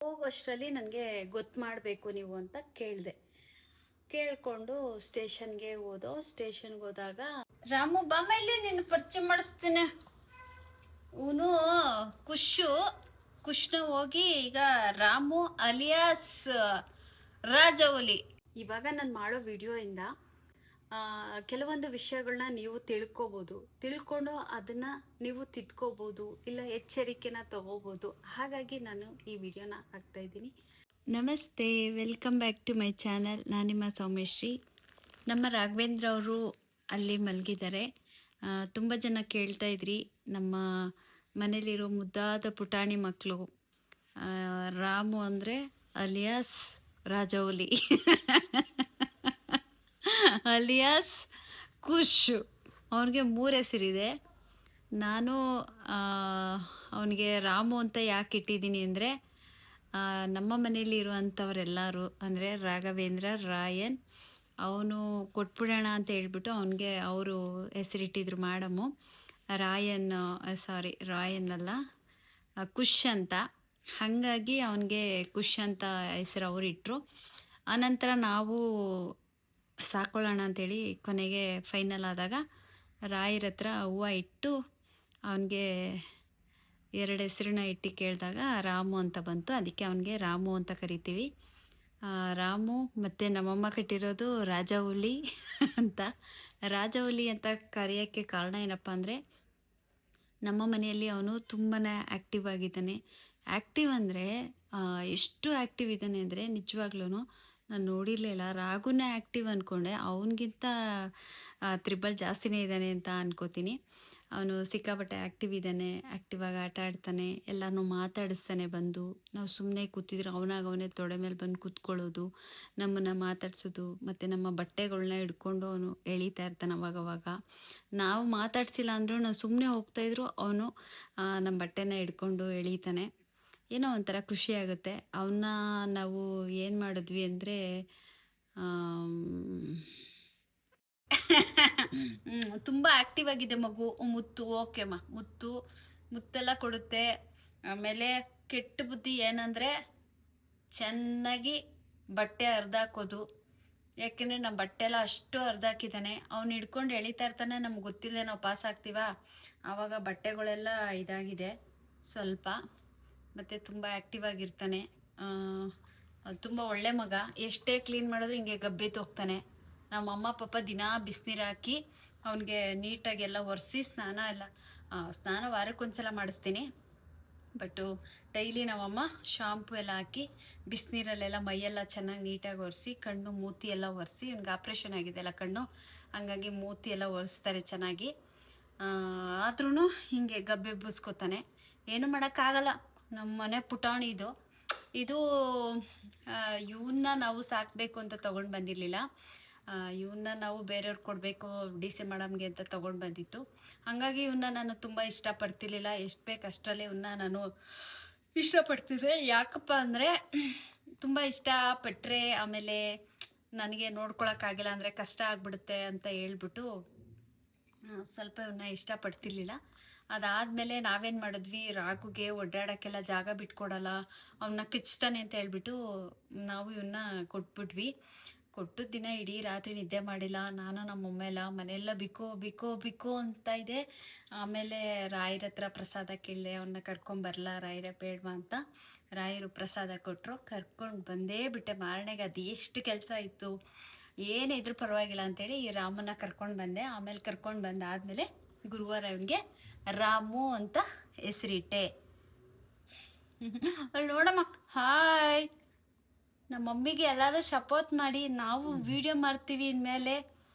ಹೋಗೋಷ್ಟರಲ್ಲಿ ನನಗೆ ಗೊತ್ತು ಮಾಡಬೇಕು ನೀವು ಅಂತ ಕೇಳಿದೆ. ಕೇಳಿಕೊಂಡು ಸ್ಟೇಷನ್ಗೆ ಹೋದಾಗ ರಾಮು ಬಾಮ ಇಲ್ಲಿ ನೀನು ಪರಿಚಯ ಮಾಡಿಸ್ತೀನಿ. ಇವನು ಖುಷ್ನ ಹೋಗಿ ಈಗ ರಾಮು ಅಲಿಯಾಸ್ ರಾಜವಲಿ. ಇವಾಗ ನಾನು ಮಾಡೋ ವಿಡಿಯೋಯಿಂದ ಕೆಲವೊಂದು ವಿಷಯಗಳನ್ನ ನೀವು ತಿಳ್ಕೊಂಡು ಅದನ್ನು ನೀವು ತಿದ್ಕೋಬೋದು, ಇಲ್ಲ ಎಚ್ಚರಿಕೆನ ತಗೋಬೋದು. ಹಾಗಾಗಿ ನಾನು ಈ ವಿಡಿಯೋನ ಹಾಕ್ತಾಯಿದ್ದೀನಿ. ನಮಸ್ತೆ, welcome back to my channel. ನಾನು ನಿಮ್ಮ ಸೌಮ್ಯಶ್ರೀ. ನಮ್ಮ ರಾಘವೇಂದ್ರ ಅವರು ಅಲ್ಲಿ ಮಲಗಿದ್ದಾರೆ. ತುಂಬ ಜನ ಕೇಳ್ತಾ ಇದ್ರಿ, ನಮ್ಮ ಮನೇಲಿರೋ ಮುದ್ದಾದ ಪುಟಾಣಿ ಮಕ್ಕಳು ರಾಮು ಅಂದರೆ ಅಲಿಯಾಸ್ ರಾಜವಲಿ ಅಲಿಯಾಸ್ ಖುಷ್. ಅವನಿಗೆ 3 ಹೆಸರಿದೆ. ನಾನು ಅವನಿಗೆ ರಾಮು ಅಂತ ಯಾಕೆ ಇಟ್ಟಿದ್ದೀನಿ ಅಂದರೆ, ನಮ್ಮ ಮನೇಲಿ ಇರುವಂಥವರೆಲ್ಲರೂ ಅಂದರೆ ರಾಘವೇಂದ್ರ, ರಾಯನ್, ಅವನು ಕೊಟ್ಬಿಡೋಣ ಅಂತ ಹೇಳ್ಬಿಟ್ಟು ಅವನಿಗೆ ಅವರು ಹೆಸರಿಟ್ಟಿದ್ರು ಮೇಡಮು. ರಾಯನ್ ಅಲ್ಲ, ಖುಷ್ ಅಂತ. ಹಾಗಾಗಿ ಅವನಿಗೆ ಖುಷ್ ಅಂತ ಹೆಸರು ಅವರು ಇಟ್ಟರು. ಆನಂತರ ನಾವು ಸಾಕೊಳ್ಳೋಣ ಅಂಥೇಳಿ ಕೊನೆಗೆ ಫೈನಲ್ ಆದಾಗ ರಾಯರ ಹತ್ರ ಹೂವು ಇಟ್ಟು ಅವನಿಗೆ 2 ಹೆಸರನ್ನ ಇಟ್ಟು ಕೇಳಿದಾಗ ರಾಮು ಅಂತ ಬಂತು. ಅದಕ್ಕೆ ಅವನಿಗೆ ರಾಮು ಅಂತ ಕರಿತೀವಿ. ರಾಮು ಮತ್ತು ನಮ್ಮಮ್ಮ ಕಟ್ಟಿರೋದು ರಾಜವಲಿ ಅಂತ. ರಾಜವಲಿ ಅಂತ ಕರೆಯೋಕ್ಕೆ ಕಾರಣ ಏನಪ್ಪ ಅಂದರೆ, ನಮ್ಮ ಮನೆಯಲ್ಲಿ ಅವನು ತುಂಬಾ ಆ್ಯಕ್ಟಿವ್ ಆಗಿದ್ದಾನೆ. ಆ್ಯಕ್ಟಿವ್ ಅಂದರೆ ಎಷ್ಟು ಆ್ಯಕ್ಟಿವ್ ಇದ್ದಾನೆ ಅಂದರೆ ನಿಜವಾಗ್ಲೂ ನಾನು ನೋಡಿರಲಿಲ್ಲ. ರಾಗುನೇ ಆ್ಯಕ್ಟಿವ್ ಅಂದ್ಕೊಂಡೆ, ಅವನಿಗಿಂತ ತ್ರಿಬಲ್ ಜಾಸ್ತಿನೇ ಇದ್ದಾನೆ ಅಂತ ಅನ್ಕೋತೀನಿ. ಅವನು ಸಿಕ್ಕಾಪಟ್ಟೆ ಆ್ಯಕ್ಟಿವ್ ಇದ್ದಾನೆ. ಆ್ಯಕ್ಟಿವಾಗಿ ಆಟ ಆಡ್ತಾನೆ, ಎಲ್ಲನೂ ಮಾತಾಡಿಸ್ತಾನೆ. ಬಂದು ನಾವು ಸುಮ್ಮನೆ ಕೂತಿದ್ರೆ ಅವನೇ ತೊಡೆ ಮೇಲೆ ಬಂದು ಕೂತ್ಕೊಳ್ಳೋದು, ನಮ್ಮನ್ನು ಮಾತಾಡ್ಸೋದು, ಮತ್ತು ನಮ್ಮ ಬಟ್ಟೆಗಳನ್ನ ಹಿಡ್ಕೊಂಡು ಅವನು ಎಳೀತಾ ಇರ್ತಾನೆ. ಅವಾಗವಾಗ ನಾವು ಮಾತಾಡ್ಸಿಲ್ಲ ಅಂದರೂ ನಾವು ಸುಮ್ಮನೆ ಹೋಗ್ತಾಯಿದ್ರು ಅವನು ನಮ್ಮ ಬಟ್ಟೆನ ಹಿಡ್ಕೊಂಡು ಎಳೀತಾನೆ. ಏನೋ ಒಂಥರ ಖುಷಿಯಾಗುತ್ತೆ. ಅವನ್ನ ನಾವು ಏನು ಮಾಡಿದ್ವಿ ಅಂದರೆ, ತುಂಬ ಆ್ಯಕ್ಟಿವ್ ಆಗಿದೆ ಮಗು. ಮುತ್ತು ಓಕೆಮ್ಮ, ಮುತ್ತೆಲ್ಲ ಕೊಡುತ್ತೆ. ಆಮೇಲೆ ಕೆಟ್ಟ ಬುದ್ಧಿ ಏನಂದರೆ ಚೆನ್ನಾಗಿ ಬಟ್ಟೆ ಹರಿದಾಕೋದು. ಯಾಕೆಂದರೆ ನಮ್ಮ ಬಟ್ಟೆ ಎಲ್ಲ ಅಷ್ಟು ಹರಿದಾಕಿದ್ದಾನೆ. ಅವ್ನು ಹಿಡ್ಕೊಂಡು ಎಳಿತಾ ಇರ್ತಾನೆ. ನಮ್ಗೆ ಗೊತ್ತಿಲ್ಲ, ನಾವು ಪಾಸ್ ಆಗ್ತೀವ ಆವಾಗ ಬಟ್ಟೆಗಳೆಲ್ಲ ಇದಾಗಿದೆ ಸ್ವಲ್ಪ. ಮತ್ತು ತುಂಬ ಆ್ಯಕ್ಟಿವ್ ಆಗಿರ್ತಾನೆ. ತುಂಬ ಒಳ್ಳೆ ಮಗ. ಎಷ್ಟೇ ಕ್ಲೀನ್ ಮಾಡಿದ್ರು ಹಿಂಗೆ ಗಬ್ಬೆತ್ತು ಹೋಗ್ತಾನೆ. ನಮ್ಮ ಅಮ್ಮ ಪಾಪ ದಿನ ಬಿಸಿನೀರು ಹಾಕಿ ಅವನಿಗೆ ನೀಟಾಗೆಲ್ಲ ಒರೆಸಿ ಸ್ನಾನ ವಾರಕ್ಕೊಂದ್ಸಲ ಮಾಡಿಸ್ತೀನಿ. ಬಟ್ಟು ಡೈಲಿ ನಮ್ಮಮ್ಮ ಶಾಂಪು ಎಲ್ಲ ಹಾಕಿ ಬಿಸಿನೀರಲ್ಲೆಲ್ಲ ಮೈಯೆಲ್ಲ ಚೆನ್ನಾಗಿ ನೀಟಾಗಿ ಒರೆಸಿ, ಕಣ್ಣು ಮೂತಿ ಎಲ್ಲ ಒರೆಸಿ, ಇವ್ನಿಗೆ ಆಪ್ರೇಷನ್ ಆಗಿದೆ ಅಲ್ಲ ಕಣ್ಣು, ಹಂಗಾಗಿ ಮೂತಿ ಎಲ್ಲ ಒರೆಸ್ತಾರೆ ಚೆನ್ನಾಗಿ. ಆದ್ರೂ ಹೀಗೆ ಗಬ್ಬೆ ಬೂಸ್ಕೋತಾನೆ. ಏನೂ ಮಾಡೋಕ್ಕಾಗಲ್ಲ, ನಮ್ಮ ಮನೆ ಪುಟಾಣಿ ಇದು ಇವನ್ನ ನಾವು ಸಾಕಬೇಕು ಅಂತ ತೊಗೊಂಡು ಬಂದಿರಲಿಲ್ಲ. ಇವನ್ನ ನಾವು ಬೇರೆಯವ್ರಿಗೆ ಕೊಡಬೇಕು DC ಮೇಡಮ್ಗೆ ಅಂತ ತೊಗೊಂಡು ಬಂದಿತ್ತು. ಹಾಗಾಗಿ ಇವನ್ನ ನಾನು ತುಂಬ ಇಷ್ಟಪಡ್ತಿರ್ಲಿಲ್ಲ. ಎಷ್ಟು ಬೇಕು ಅಷ್ಟರಲ್ಲೇ ಇವನ್ನ ನಾನು ಇಷ್ಟಪಡ್ತಿದ್ದೆ. ಯಾಕಪ್ಪ ಅಂದರೆ ತುಂಬ ಇಷ್ಟಪಟ್ಟರೆ ಆಮೇಲೆ ನನಗೆ ನೋಡ್ಕೊಳಕ್ಕಾಗಿಲ್ಲ ಅಂದರೆ ಕಷ್ಟ ಆಗಿಬಿಡುತ್ತೆ ಅಂತ ಹೇಳ್ಬಿಟ್ಟು ಸ್ವಲ್ಪ ಇವನ್ನ ಇಷ್ಟಪಡ್ತಿರ್ಲಿಲ್ಲ. ಅದಾದಮೇಲೆ ನಾವೇನು ಮಾಡಿದ್ವಿ, ರಾಗುಗೆ ಒಡ್ಡಾಡೋಕ್ಕೆಲ್ಲ ಜಾಗ ಬಿಟ್ಕೊಡಲ್ಲ, ಅವನ್ನ ಕಿಚ್ತಾನೆ ಅಂತ ಹೇಳ್ಬಿಟ್ಟು ನಾವು ಇವನ್ನ ಕೊಟ್ಬಿಟ್ವಿ. ಕೊಟ್ಟು ದಿನ ಇಡೀ ರಾತ್ರಿ ನಿದ್ದೆ ಮಾಡಿಲ್ಲ. ನಾನು ನಮ್ಮ ಮನೆಯೆಲ್ಲ ಮನೆಯೆಲ್ಲ ಬಿಕೋ ಅಂತ ಇದೆ. ಆಮೇಲೆ ರಾಯರ ಹತ್ರ ಪ್ರಸಾದ ಕೇಳಿದೆ, ಅವನ್ನ ಕರ್ಕೊಂಬರಲ್ಲ ರಾಯರ ಬೇಡವಾ ಅಂತ. ರಾಯರು ಪ್ರಸಾದ ಕೊಟ್ಟರು, ಕರ್ಕೊಂಡು ಬಂದೇ ಬಿಟ್ಟೆ. ಮಾರನೆಗೆ ಅದು ಎಷ್ಟು ಕೆಲಸ ಇತ್ತು, ಏನೇ ಇದ್ರೂ ಪರವಾಗಿಲ್ಲ ಅಂತೇಳಿ ಈ ರಾಮನ್ನ ಕರ್ಕೊಂಡು ಬಂದೆ. ಆಮೇಲೆ ಕರ್ಕೊಂಡು ಬಂದಾದಮೇಲೆ ಗುರುವಾರ ಇವನಿಗೆ ರಾಮು ಅಂತ ಹೆಸರಿಟ್ಟೆ. ಅಲ್ಲಿ ನೋಡಮ್ಮ, ಹಾಯ್. ನಮ್ಮ ಮಮ್ಮಿಗೆ ಎಲ್ಲರೂ ಸಪೋರ್ಟ್ ಮಾಡಿ, ನಾವು ವಿಡಿಯೋ ಮಾಡ್ತೀವಿ ಇನ್ಮೇಲೆ,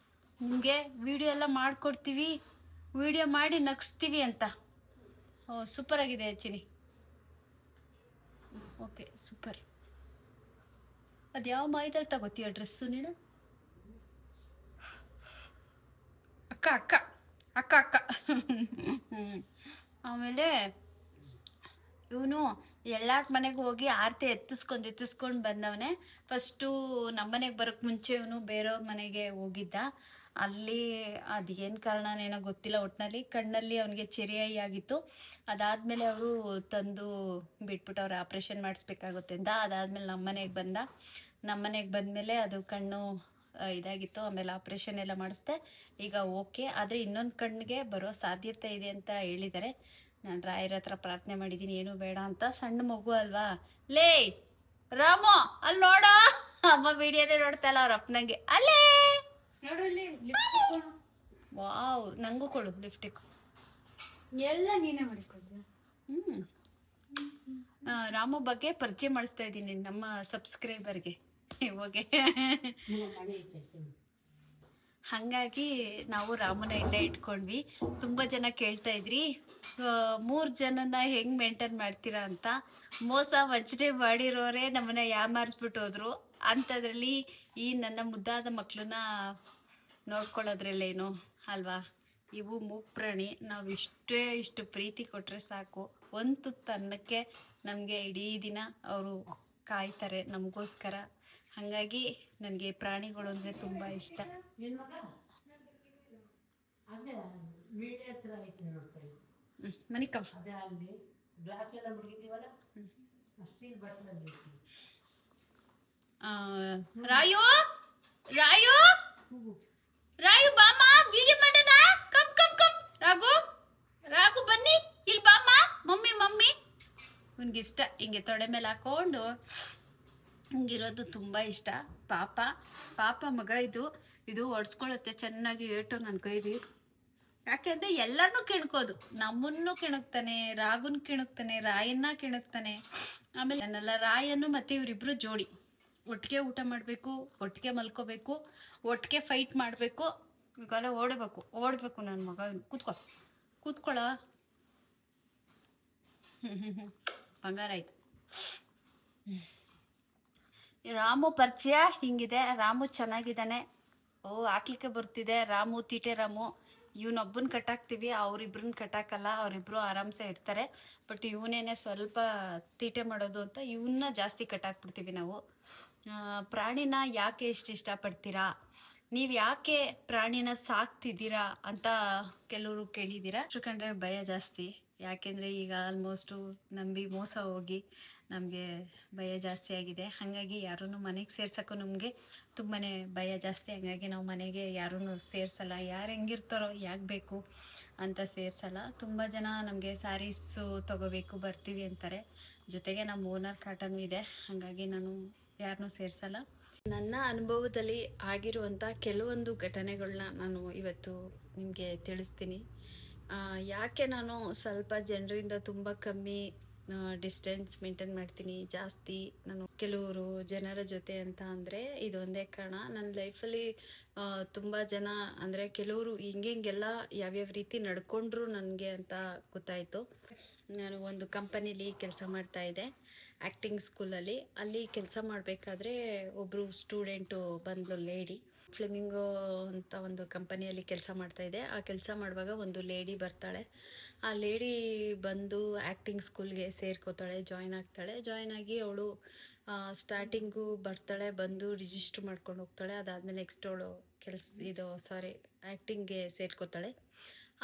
ನಿಮಗೆ ವಿಡಿಯೋ ಎಲ್ಲ ಮಾಡಿಕೊಡ್ತೀವಿ, ವಿಡಿಯೋ ಮಾಡಿ ನಗಿಸ್ತೀವಿ ಅಂತ. ಸೂಪರ್ ಆಗಿದೆ ಚಿನಿ. Okay, super. ಅದು ಯಾವ ಮೈದಲ್ಲಿ ತಗೋತೀಯ ಡ್ರೆಸ್ಸು ನೀನು? ಅಕ್ಕ ಆಮೇಲೆ ಇವನು ಎಲ್ಲಾರ ಮನೆಗೆ ಹೋಗಿ ಆರತಿ ಎತ್ತಿಸ್ಕೊಂಡು ಬಂದವನೇ. ಫಸ್ಟು ನಮ್ಮ ಮನೆಗೆ ಬರೋಕ್ಕೆ ಮುಂಚೆ ಇವನು ಬೇರೆಯವ್ರ ಮನೆಗೆ ಹೋಗಿದ್ದ. ಅಲ್ಲಿ ಅದೇನು ಕಾರಣನೇನೋ ಗೊತ್ತಿಲ್ಲ, ಒಟ್ಟಿನಲ್ಲಿ ಕಣ್ಣಲ್ಲಿ ಅವನಿಗೆ ಚೆರಿಯಾಯಿ ಆಗಿತ್ತು. ಅದಾದಮೇಲೆ ಅವರು ತಂದು ಬಿಟ್ಬಿಟ್ಟು ಅವ್ರು ಆಪ್ರೇಷನ್ ಮಾಡಿಸ್ಬೇಕಾಗುತ್ತೆ ಅಂತ. ಅದಾದಮೇಲೆ ನಮ್ಮನೆಗೆ ಬಂದಮೇಲೆ ಅದು ಕಣ್ಣು ಇದಾಗಿತ್ತು. ಆಮೇಲೆ ಆಪ್ರೇಷನ್ ಎಲ್ಲ ಮಾಡಿಸ್ದೆ, ಈಗ ಓಕೆ. ಆದರೆ ಇನ್ನೊಂದು ಕಣ್ಣಿಗೆ ಬರೋ ಸಾಧ್ಯತೆ ಇದೆ ಅಂತ ಹೇಳಿದ್ದಾರೆ. ನಾನು ರಾಯರ ಹತ್ರ ಪ್ರಾರ್ಥನೆ ಮಾಡಿದ್ದೀನಿ, ಏನೂ ಬೇಡ ಅಂತ. ಸಣ್ಣ ಮಗು ಅಲ್ವಾ. ಲೇ ರಾಮು, ಅಲ್ಲಿ ನೋಡೋ, ಅಮ್ಮ ವಿಡಿಯೋನೇ ನೋಡ್ತಾ ಇಲ್ಲ ಅವ್ರ ಅಪ್ಪನಂಗೆ. ಅಲ್ಲೇ ವಾವ್, ನಂಗೂ ಕೊಡು ಲಿಫ್ಟಿಕ್. ಎಲ್ಲ ನೀನೇ ಮಾಡಿಕೊಡ್ತೀಯ. ರಾಮು ಬಗ್ಗೆ ಪರಿಚಯ ಮಾಡಿಸ್ತಾ ಇದ್ದೀನಿ ನಮ್ಮ ಸಬ್ಸ್ಕ್ರೈಬರ್ಗೆ ಇವಾಗೆ. ಹಾಗಾಗಿ ನಾವು ರಾಮನ ಇಲ್ಲೇ ಇಟ್ಕೊಂಡ್ವಿ. ತುಂಬ ಜನ ಕೇಳ್ತಾ ಇದ್ರಿ 3 ಜನನ ಹೆಂಗೆ ಮೇಂಟೈನ್ ಮಾಡ್ತೀರಾ ಅಂತ. ಮೋಸ ವಂಚನೆ ಮಾಡಿರೋರೇ ನಮ್ಮನ್ನ ಯಾಮಾರಿಸ್ಬಿಟ್ಟು ಹೋದ್ರು. ಅಂಥದ್ರಲ್ಲಿ ಈ ನನ್ನ ಮುದ್ದಾದ ಮಕ್ಕಳನ್ನ ನೋಡ್ಕೊಳ್ಳೋದ್ರಲ್ಲೇನು ಅಲ್ವಾ. ಇವು ಮೂಕ್ ಪ್ರಾಣಿ, ನಾವು ಇಷ್ಟು ಪ್ರೀತಿ ಕೊಟ್ಟರೆ ಸಾಕು. ಒಂದು ತುತ್ತು ಅನ್ನಕ್ಕೆ ನಮಗೆ ಇಡೀ ದಿನ ಅವರು ಕಾಯ್ತಾರೆ ನಮಗೋಸ್ಕರ. ಹಾಗಾಗಿ ನನಗೆ ಪ್ರಾಣಿಗಳು ಅಂದರೆ ತುಂಬ ಇಷ್ಟ. ಮನಿಕಮ್ಮ ರಾಯು ರಾಯು ರಾಯು ಬಾಮ, ವಿಡಿಯೋ ಮಾಡೋಣ. Come come come Raghu, Raghu ಬನ್ನಿ ಇಲ್ಲಿ ಬಾಮ. ಮಮ್ಮಿ ಅವನಿಗಿಷ್ಟ ಹಿಂಗೆ ತೊಡೆ ಮೇಲೆ ಹಾಕೊಂಡು ಹಿಂಗಿರೋದು ತುಂಬ ಇಷ್ಟ. ಪಾಪ ಮಗ ಇದು ಒಡ್ಸ್ಕೊಳತ್ತೆ ಚೆನ್ನಾಗಿ ಏಟು ನನ್ನ ಕೈಲಿ. ಯಾಕೆಂದರೆ ಎಲ್ಲರನ್ನೂ ಕೆಣಕೋದು, ನಮ್ಮನ್ನು ಕೆಣಕ್ತಾನೆ, ರಾಗುನ್ ಕೆಣಕ್ತಾನೆ, ರಾಯನ್ನ ಕೆಣಕ್ತಾನೆ. ಆಮೇಲೆ ನನ್ನೆಲ್ಲ ರಾಯನ್ನು ಮತ್ತು ಇವರಿಬ್ಬರು ಜೋಡಿ ಒಟ್ಟಿಗೆ ಊಟ ಮಾಡಬೇಕು, ಒಟ್ಟಿಗೆ ಮಲ್ಕೋಬೇಕು, ಒಟ್ಟಿಗೆ ಫೈಟ್ ಮಾಡಬೇಕು. ಈಗೆಲ್ಲ ಓಡಬೇಕು ನನ್ನ ಮಗ. ಕೂತ್ಕೊಳ್ಳ. ಬಂಗಾರ ಆಯ್ತು. ರಾಮು ಪರಿಚಯ ಹಿಂಗಿದೆ. ರಾಮು ಚೆನ್ನಾಗಿದ್ದಾನೆ. ಹಾಕ್ಲಿಕ್ಕೆ ಬರ್ತಿದೆ. ರಾಮು ತೀಟೆ ರಾಮು. ಇವನೊಬ್ಬನ ಕಟ್ಟಾಕ್ತೀವಿ, ಅವರಿಬ್ರನ್ನ ಕಟ್ಟಾಕಲ್ಲ. ಅವರಿಬ್ರು ಆರಾಮ್ಸೆ ಇರ್ತಾರೆ. ಬಟ್ ಇವನೇನೆ ಸ್ವಲ್ಪ ತೀಟೆ ಮಾಡೋದು ಅಂತ ಇವನ್ನ ಜಾಸ್ತಿ ಕಟ್ಟಾಕ್ಬಿಡ್ತೀವಿ ನಾವು. ಪ್ರಾಣಿನ ಯಾಕೆ ಇಷ್ಟಪಡ್ತೀರಾ, ನೀವು ಯಾಕೆ ಪ್ರಾಣಿನ ಸಾಕ್ತಿದ್ದೀರಾ ಅಂತ ಕೆಲವರು ಕೇಳಿದ್ದೀರಾ. ಕಂಡ್ರೆ ಭಯ ಜಾಸ್ತಿ. ಯಾಕೆಂದರೆ ಈಗ ಆಲ್ಮೋಸ್ಟು ನಂಬಿ ಮೋಸ ಹೋಗಿ ನಮಗೆ ಭಯ ಜಾಸ್ತಿ ಆಗಿದೆ. ಹಾಗಾಗಿ ಯಾರನ್ನು ಮನೆಗೆ ಸೇರ್ಸೋಕ್ಕೂ ನಮಗೆ ತುಂಬಾ ಭಯ ಜಾಸ್ತಿ. ಹಾಗಾಗಿ ನಾವು ಮನೆಗೆ ಯಾರನ್ನು ಸೇರಿಸಲ್ಲ. ಯಾರು ಹೆಂಗಿರ್ತಾರೋ ಯಾಕೆ ಬೇಕು ಅಂತ ಸೇರಿಸಲ್ಲ. ತುಂಬ ಜನ ನಮಗೆ ಸ್ಯಾರೀಸು ತೊಗೋಬೇಕು ಬರ್ತೀವಿ ಅಂತಾರೆ. ಜೊತೆಗೆ ನಮ್ಮ ಓನರ್ ಕಾಟನೂ ಇದೆ. ಹಾಗಾಗಿ ನಾನು ಯಾರನ್ನೂ ಸೇರಿಸಲ್ಲ. ನನ್ನ ಅನುಭವದಲ್ಲಿ ಆಗಿರುವಂಥ ಕೆಲವೊಂದು ಘಟನೆಗಳನ್ನ ನಾನು ಇವತ್ತು ನಿಮಗೆ ತಿಳಿಸ್ತೀನಿ. ಯಾಕೆ ನಾನು ಸ್ವಲ್ಪ ಜನರಿಂದ ತುಂಬ ಕಮ್ಮಿ ಡಿಸ್ಟೆನ್ಸ್ ಮೇಂಟೈನ್ ಮಾಡ್ತೀನಿ. ಜಾಸ್ತಿ ನಾನು ಕೆಲವರು ಜನರ ಜೊತೆ ಅಂತ ಅಂದರೆ ಇದೊಂದೇ ಕಾರಣ. ನನ್ನ ಲೈಫಲ್ಲಿ ತುಂಬ ಜನ ಅಂದರೆ ಕೆಲವರು ಹಿಂಗೆಲ್ಲ ಯಾವ್ಯಾವ ರೀತಿ ನಡ್ಕೊಂಡ್ರು ನನಗೆ ಅಂತ ಗೊತ್ತಾಯಿತು. ನಾನು ಒಂದು ಕಂಪನಿಲಿ ಕೆಲಸ ಮಾಡ್ತಾಯಿದ್ದೆ, ಆ್ಯಕ್ಟಿಂಗ್ ಸ್ಕೂಲಲ್ಲಿ. ಅಲ್ಲಿ ಕೆಲಸ ಮಾಡಬೇಕಾದ್ರೆ ಒಬ್ಬರು ಸ್ಟೂಡೆಂಟು ಬಂದಳು, ಲೇಡಿ. ಫ್ಲೆಮಿಂಗೋ ಅಂತ ಒಂದು ಕಂಪನಿಯಲ್ಲಿ ಕೆಲಸ ಮಾಡ್ತಾಯಿದ್ದೆ. ಆ ಕೆಲಸ ಮಾಡುವಾಗ ಒಂದು ಲೇಡಿ ಬರ್ತಾಳೆ. ಆ ಲೇಡಿ ಬಂದು ಆ್ಯಕ್ಟಿಂಗ್ ಸ್ಕೂಲ್ಗೆ ಸೇರ್ಕೋತಾಳೆ, ಜಾಯ್ನ್ ಆಗ್ತಾಳೆ. ಜಾಯ್ನ್ ಆಗಿ ಅವಳು ಸ್ಟಾರ್ಟಿಂಗು ಬರ್ತಾಳೆ, ಬಂದು ರಿಜಿಸ್ಟ್ರ್ ಮಾಡ್ಕೊಂಡು ಹೋಗ್ತಾಳೆ. ಅದಾದಮೇಲೆ ನೆಕ್ಸ್ಟ್ ಅವಳು ಆ್ಯಕ್ಟಿಂಗ್ಗೆ ಸೇರ್ಕೋತಾಳೆ.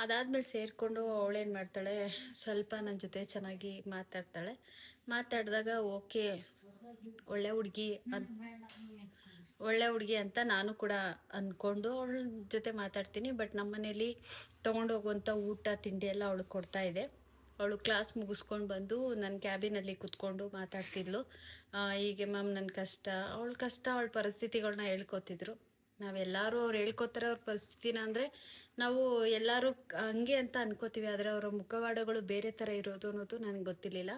ಅದಾದಮೇಲೆ ಸೇರಿಕೊಂಡು ಅವಳೇನು ಮಾಡ್ತಾಳೆ, ಸ್ವಲ್ಪ ನನ್ನ ಜೊತೆ ಚೆನ್ನಾಗಿ ಮಾತಾಡಿದಾಗ ಓಕೆ ಒಳ್ಳೆ ಹುಡುಗಿ ಅಂತ ನಾನು ಕೂಡ ಅಂದ್ಕೊಂಡು ಅವಳ ಜೊತೆ ಮಾತಾಡ್ತೀನಿ. ಬಟ್ ನಮ್ಮ ಮನೇಲಿ ತೊಗೊಂಡೋಗುವಂಥ ಊಟ ತಿಂಡಿ ಎಲ್ಲ ಅವಳು ಕೊಡ್ತಾಯಿದ್ದೆ. ಅವಳು ಕ್ಲಾಸ್ ಮುಗಿಸ್ಕೊಂಡು ಬಂದು ನನ್ನ ಕ್ಯಾಬಿನಲ್ಲಿ ಕೂತ್ಕೊಂಡು ಮಾತಾಡ್ತಿದ್ಲು. ಹೀಗೆ ಮ್ಯಾಮ್ ನನ್ನ ಅವಳ ಪರಿಸ್ಥಿತಿಗಳನ್ನ ಹೇಳ್ಕೊತಿದ್ರು. ನಾವೆಲ್ಲರೂ ಅವ್ರು ಹೇಳ್ಕೊತಾರೆ ಅವ್ರ ಪರಿಸ್ಥಿತಿನ. ಅಂದರೆ ನಾವು ಎಲ್ಲರೂ ಹಂಗೆ ಅಂತ ಅನ್ಕೋತೀವಿ, ಆದರೆ ಅವರ ಮುಖವಾಡಗಳು ಬೇರೆ ಥರ ಇರೋದು ಅನ್ನೋದು ನನಗೆ ಗೊತ್ತಿರಲಿಲ್ಲ.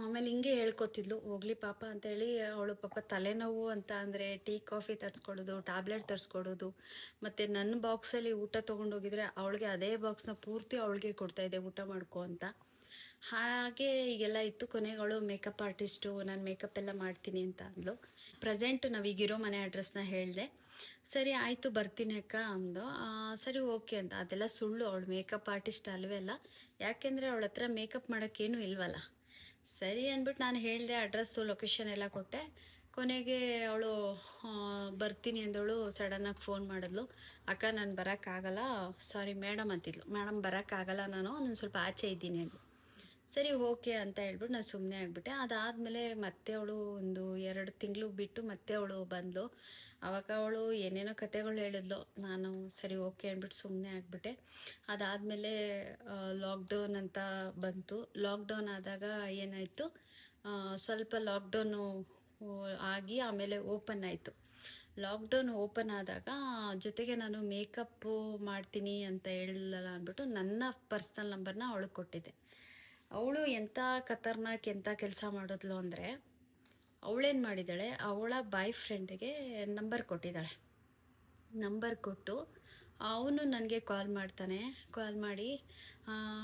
ಆಮೇಲೆ ಹಿಂಗೆ ಹೇಳ್ಕೊತಿದ್ಲು. ಹೋಗ್ಲಿ ಪಾಪ ಅಂತೇಳಿ ಅವಳು ಪಾಪ ತಲೆನೋವು ಅಂತ ಅಂದರೆ ಟೀ ಕಾಫಿ ತರಿಸ್ಕೊಡೋದು, ಟ್ಯಾಬ್ಲೆಟ್ ತರಿಸ್ಕೊಡೋದು, ಮತ್ತು ನನ್ನ ಬಾಕ್ಸಲ್ಲಿ ಊಟ ತೊಗೊಂಡೋಗಿದ್ರೆ ಅವಳಿಗೆ ಅದೇ ಬಾಕ್ಸ್ನ ಪೂರ್ತಿ ಅವಳಿಗೆ ಕೊಡ್ತಾಯಿದ್ದೆ ಊಟ ಮಾಡ್ಕೊ ಅಂತ. ಹಾಗೆ ಈಗೆಲ್ಲ ಇತ್ತು. ಕೊನೆಗೆ ಅವಳು ಮೇಕಪ್ ಆರ್ಟಿಸ್ಟು, ನಾನು ಮೇಕಪ್ ಎಲ್ಲ ಮಾಡ್ತೀನಿ ಅಂತ ಅಂದ್ಲು. ಪ್ರೆಸೆಂಟ್ ನಾವೀಗಿರೋ ಮನೆ ಅಡ್ರೆಸ್ನ ಹೇಳಿದೆ. ಸರಿ ಆಯಿತು ಬರ್ತೀನಿ ಅಕ್ಕ ಅಂದು. ಸರಿ ಓಕೆ ಅಂತ. ಅದೆಲ್ಲ ಸುಳ್ಳು, ಅವಳು ಮೇಕಪ್ ಆರ್ಟಿಸ್ಟ್ ಅಲ್ವೇ ಅಲ್ಲ. ಯಾಕೆಂದರೆ ಅವಳ ಹತ್ರ ಮೇಕಪ್ ಮಾಡೋಕ್ಕೇನು ಇಲ್ವಲ್ಲ. ಸರಿ ಅಂದ್ಬಿಟ್ಟು ನಾನು ಹೇಳಿದೆ, ಅಡ್ರೆಸ್ಸು ಲೊಕೇಶನ್ ಎಲ್ಲ ಕೊಟ್ಟೆ. ಕೊನೆಗೆ ಅವಳು ಬರ್ತೀನಿ ಅಂದವಳು ಸಡನ್ನಾಗಿ ಫೋನ್ ಮಾಡಿದ್ಲು. ಅಕ್ಕ ನಾನು ಬರೋಕ್ಕಾಗಲ್ಲ, ಸಾರಿ ಮೇಡಮ್ ಅಂತಿದ್ಲು. ಮೇಡಮ್ ಬರೋಕ್ಕಾಗಲ್ಲ, ನಾನು ಸ್ವಲ್ಪ ಆಚೆ ಇದ್ದೀನಿ ಅಂದ್ಲು. ಸರಿ ಓಕೆ ಅಂತ ಹೇಳ್ಬಿಟ್ಟು ನಾನು ಸುಮ್ಮನೆ ಆಗಿಬಿಟ್ಟೆ. ಅದಾದಮೇಲೆ ಮತ್ತೆ ಅವಳು ಒಂದು 2 ತಿಂಗಳು ಬಿಟ್ಟು ಮತ್ತೆ ಅವಳು ಬಂದಳು. ಆವಾಗ ಅವಳು ಏನೇನೋ ಕತೆಗಳು ಹೇಳಿದ್ಲು. ನಾನು ಸರಿ ಓಕೆ ಅಂದ್ಬಿಟ್ಟು ಸುಮ್ಮನೆ ಆಗಿಬಿಟ್ಟೆ. ಅದಾದಮೇಲೆ ಲಾಕ್ಡೌನ್ ಅಂತ ಬಂತು. ಲಾಕ್ಡೌನ್ ಆದಾಗ ಏನಾಯಿತು, ಸ್ವಲ್ಪ ಲಾಕ್ಡೌನು ಆಗಿ ಆಮೇಲೆ ಓಪನ್ ಆಯಿತು. ಲಾಕ್ಡೌನ್ ಓಪನ್ ಆದಾಗ ಜೊತೆಗೆ ನಾನು ಮೇಕಪ್ಪು ಮಾಡ್ತೀನಿ ಅಂತ ಹೇಳಿಲ್ಲ ಅಂದ್ಬಿಟ್ಟು ನನ್ನ ಪರ್ಸ್ನಲ್ ನಂಬರ್ನ ಅವಳಿಗೆ ಕೊಟ್ಟಿದ್ದೆ. ಅವಳು ಎಂಥ ಖತರ್ನಾಕ್ ಎಂಥ ಕೆಲಸ ಮಾಡಿದ್ಲು ಅಂದರೆ, ಅವಳೇನು ಮಾಡಿದ್ದಾಳೆ, ಅವಳ ಬಾಯ್ ಫ್ರೆಂಡಿಗೆ ನಂಬರ್ ಕೊಟ್ಟಿದ್ದಾಳೆ. ನಂಬರ್ ಕೊಟ್ಟು ಅವನು ನನಗೆ ಕಾಲ್ ಮಾಡ್ತಾನೆ. ಕಾಲ್ ಮಾಡಿ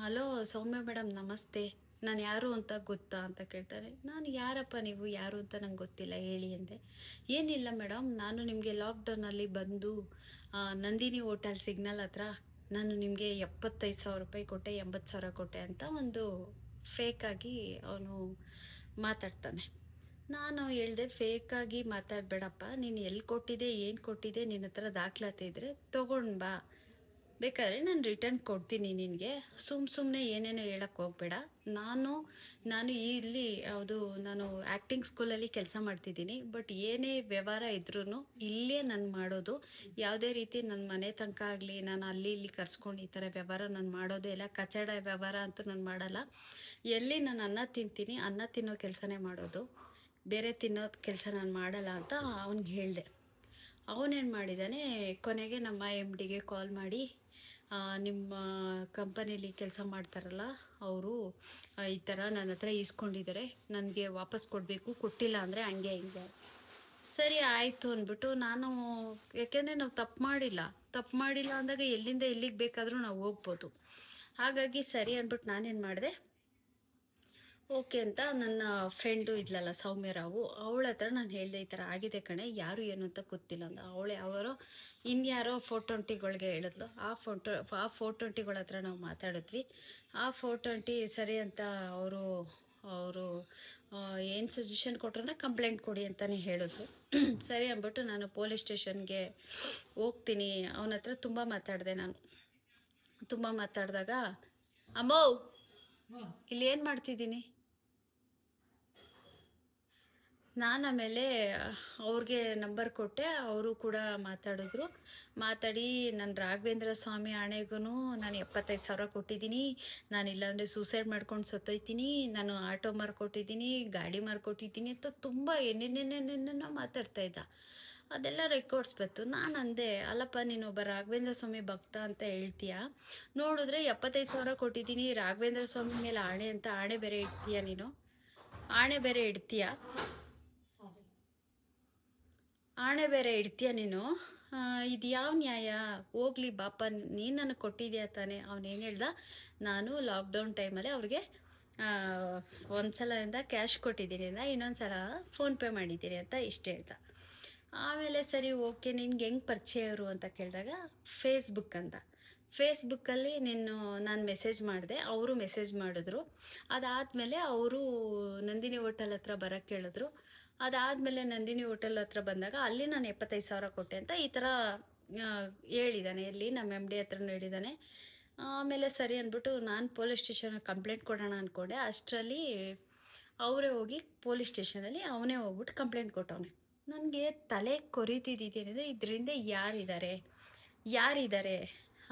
ಹಲೋ ಸೌಮ್ಯ ಮೇಡಮ್ ನಮಸ್ತೆ, ನಾನು ಯಾರು ಅಂತ ಗೊತ್ತಾ ಅಂತ ಕೇಳ್ತಾರೆ. ನಾನು ಯಾರಪ್ಪ ನೀವು, ಯಾರು ಅಂತ ನಂಗೆ ಗೊತ್ತಿಲ್ಲ ಹೇಳಿ ಅಂದೆ. ಏನಿಲ್ಲ ಮೇಡಮ್, ನಾನು ನಿಮಗೆ ಲಾಕ್ಡೌನಲ್ಲಿ ಬಂದು ನಂದಿನಿ ಹೋಟೆಲ್ ಸಿಗ್ನಲ್ ಹತ್ರ ನಾನು ನಿಮಗೆ 75,000 ರೂಪಾಯಿ ಕೊಟ್ಟೆ, 80,000 ಕೊಟ್ಟೆ ಅಂತ ಒಂದು ಫೇಕಾಗಿ ಅವನು ಮಾತಾಡ್ತಾನೆ. ನಾನು ಹೇಳಿದೆ, ಫೇಕಾಗಿ ಮಾತಾಡಬೇಡಪ್ಪ, ನೀನು ಎಲ್ಲಿ ಕೊಟ್ಟಿದ್ದೆ, ಏನು ಕೊಟ್ಟಿದ್ದೆ, ನಿನ್ನ ಹತ್ರ ದಾಖಲಾತಿ ಇದ್ದರೆ ತೊಗೊಂಡು ಬಾ, ಬೇಕಾದ್ರೆ ನಾನು ರಿಟರ್ನ್ ಕೊಡ್ತೀನಿ ನಿನಗೆ. ಸುಮ್ಮನೆ ಏನೇನೋ ಹೇಳಕ್ಕೆ ಹೋಗಬೇಡ. ನಾನು ಇಲ್ಲಿ ನಾನು ಆ್ಯಕ್ಟಿಂಗ್ ಸ್ಕೂಲಲ್ಲಿ ಕೆಲಸ ಮಾಡ್ತಿದ್ದೀನಿ. ಬಟ್ ಏನೇ ವ್ಯವಹಾರ ಇದ್ರೂ ಇಲ್ಲೇ ನಾನು ಮಾಡೋದು. ಯಾವುದೇ ರೀತಿ ನನ್ನ ಮನೆ ತನಕ ಆಗಲಿ, ನಾನು ಅಲ್ಲಿ ಇಲ್ಲಿ ಕರ್ಸ್ಕೊಂಡು ಈ ಥರ ವ್ಯವಹಾರ ನಾನು ಮಾಡೋದೇ ಇಲ್ಲ. ಕಚಡ ವ್ಯವಹಾರ ಅಂತೂ ನಾನು ಮಾಡಲ್ಲ. ಎಲ್ಲಿ ನಾನು ಅನ್ನ ತಿಂತೀನಿ, ಅನ್ನ ತಿನ್ನೋ ಕೆಲಸನೇ ಮಾಡೋದು, ಬೇರೆ ತಿನ್ನೋ ಕೆಲಸ ನಾನು ಮಾಡಲ್ಲ ಅಂತ ಅವ್ನಿಗೆ ಹೇಳಿದೆ. ಅವನೇನು ಮಾಡಿದ್ದಾನೆ, ಕೊನೆಗೆ ನಮ್ಮ MDಗೆ ಕಾಲ್ ಮಾಡಿ, ನಿಮ್ಮ ಕಂಪನಿಯಲ್ಲಿ ಕೆಲಸ ಮಾಡ್ತಾರಲ್ಲ ಅವರು ಈ ಥರ ನನ್ನ ಹತ್ರ ಈಸ್ಕೊಂಡಿದ್ದಾರೆ, ನನಗೆ ವಾಪಸ್ ಕೊಡಬೇಕು, ಕೊಟ್ಟಿಲ್ಲ ಅಂದರೆ ಹಂಗೆ ಹಿಂಗೆ. ಸರಿ ಆಯಿತು ಅಂದ್ಬಿಟ್ಟು ನಾನು, ಯಾಕೆಂದರೆ ನಾವು ತಪ್ಪು ಮಾಡಿಲ್ಲ ಅಂದಾಗ ಎಲ್ಲಿಂದ ಎಲ್ಲಿಗೆ ಬೇಕಾದರೂ ನಾವು ಹೋಗ್ಬೋದು. ಹಾಗಾಗಿ ಸರಿ ಅಂದ್ಬಿಟ್ಟು ನಾನೇನು ಮಾಡಿದೆ, ಓಕೆ ಅಂತ ನನ್ನ ಫ್ರೆಂಡು ಇದ್ಲಲ್ಲ ಸೌಮ್ಯರಾವು, ಅವಳ ಹತ್ರ ನಾನು ಹೇಳಿದೆ, ಈ ಥರ ಆಗಿದೆ ಕಣೆ, ಯಾರು ಏನು ಅಂತ ಗೊತ್ತಿಲ್ಲ ಅಂತ. ಅವರು ಇನ್ಯಾರೋ 420ಗಳಿಗೆ ಹೇಳಿದ್ಲು. ಆ 420ಗಳ ಹತ್ರ ನಾವು ಮಾತಾಡಿದ್ವಿ. ಆ 420 ಸರಿ ಅಂತ ಅವರು ಏನು ಸಜೆಷನ್ ಕೊಟ್ರಂದ್ರೆ ಕಂಪ್ಲೇಂಟ್ ಕೊಡಿ ಅಂತಲೇ ಹೇಳಿದ್ರು. ಸರಿ ಅಂದ್ಬಿಟ್ಟು ನಾನು ಪೊಲೀಸ್ ಸ್ಟೇಷನ್ಗೆ ಹೋಗ್ತೀನಿ. ಅವನ ಹತ್ರ ತುಂಬ ಮಾತಾಡಿದೆ. ನಾನು ತುಂಬ ಮಾತಾಡಿದಾಗ, ಅಮ್ಮೋ ಇಲ್ಲಿ ಏನು ಮಾಡ್ತಿದ್ದೀನಿ ನಾನು. ಆಮೇಲೆ ಅವ್ರಿಗೆ ನಂಬರ್ ಕೊಟ್ಟೆ, ಅವರು ಕೂಡ ಮಾತಾಡಿ ನಾನು ರಾಘವೇಂದ್ರ ಸ್ವಾಮಿ ಆಣೆಗೂ ನಾನು 75,000 ಕೊಟ್ಟಿದ್ದೀನಿ, ನಾನು ಇಲ್ಲಾಂದರೆ ಸೂಸೈಡ್ ಮಾಡ್ಕೊಂಡು ಸತ್ತೋಯ್ತೀನಿ, ನಾನು ಆಟೋ ಮಾರ್ಕೊಟ್ಟಿದ್ದೀನಿ, ಗಾಡಿ ಮಾರ್ಕೊಟ್ಟಿದ್ದೀನಿ ಅಂತ ತುಂಬ ಏನೇನೇನೇನೇನೋ ಮಾತಾಡ್ತಾ ಇದ್ದ. ಅದೆಲ್ಲ ರೆಕಾರ್ಡ್ಸ್ ಬಂತು. ನಾನು ಅಂದೆ, ಅಲ್ಲಪ್ಪ ನೀನೊಬ್ಬ ರಾಘವೇಂದ್ರ ಸ್ವಾಮಿ ಭಕ್ತ ಅಂತ ಹೇಳ್ತೀಯ, ನೋಡಿದ್ರೆ 75,000 ಕೊಟ್ಟಿದ್ದೀನಿ, ರಾಘವೇಂದ್ರ ಸ್ವಾಮಿ ಮೇಲೆ ಆಣೆ ಅಂತ ಆಣೆ ಬೇರೆ ಇಡ್ತೀಯ, ನೀನು ಆಣೆ ಬೇರೆ ಇಡ್ತೀಯ ನೀನು, ಇದು ಯಾವ ನ್ಯಾಯ, ಹೋಗ್ಲಿ ಬಾಪ, ನೀನು ನನಗೆ ಕೊಟ್ಟಿದ್ಯಾ ತಾನೆ. ಅವನೇನು ಹೇಳ್ದ, ನಾನು ಲಾಕ್ಡೌನ್ ಟೈಮಲ್ಲಿ ಅವ್ರಿಗೆ ಒಂದು ಸಲದಿಂದ ಕ್ಯಾಶ್ ಕೊಟ್ಟಿದ್ದೀನಿ ಅಂತ, ಇನ್ನೊಂದು ಸಲ ಫೋನ್ಪೇ ಮಾಡಿದ್ದೀನಿ ಅಂತ ಇಷ್ಟು ಹೇಳ್ದ. ಆಮೇಲೆ ಸರಿ ಓಕೆ, ನಿನ್ಗೆ ಹೆಂಗೆ ಪರಿಚಯ ಇವರು ಅಂತ ಕೇಳಿದಾಗ ಫೇಸ್ಬುಕ್ಕಲ್ಲಿ ನಾನು ಮೆಸೇಜ್ ಮಾಡಿದೆ, ಅವರು ಮೆಸೇಜ್ ಮಾಡಿದ್ರು. ಅದಾದಮೇಲೆ ಅವರು ನಂದಿನಿ ಹೋಟೆಲ್ ಹತ್ರ ಬರೋಕ್ಕೆ ಹೇಳಿದ್ರು. ಅದಾದಮೇಲೆ ನಂದಿನಿ ಹೋಟೆಲ್ ಹತ್ರ ಬಂದಾಗ ಅಲ್ಲಿ ನಾನು 75,000 ಕೊಟ್ಟೆ ಅಂತ ಈ ಥರ ಹೇಳಿದ್ದಾನೆ. ಇಲ್ಲಿ ನಮ್ಮ MD ಹತ್ರನೂ ಹೇಳಿದ್ದಾನೆ. ಆಮೇಲೆ ಸರಿ ಅಂದ್ಬಿಟ್ಟು ನಾನು ಪೊಲೀಸ್ ಸ್ಟೇಷನ್ಗೆ ಕಂಪ್ಲೇಂಟ್ ಕೊಡೋಣ ಅಂದ್ಕೊಂಡೆ. ಅಷ್ಟರಲ್ಲಿ ಅವರೇ ಹೋಗಿ ಪೊಲೀಸ್ ಸ್ಟೇಷನಲ್ಲಿ ಅವನೇ ಹೋಗ್ಬಿಟ್ಟು ಕಂಪ್ಲೇಂಟ್ ಕೊಟ್ಟವನೆ. ನನಗೆ ತಲೆ ಕೊರಿತಿದ್ದೇನೆಂದರೆ, ಇದರಿಂದ ಯಾರಿದ್ದಾರೆ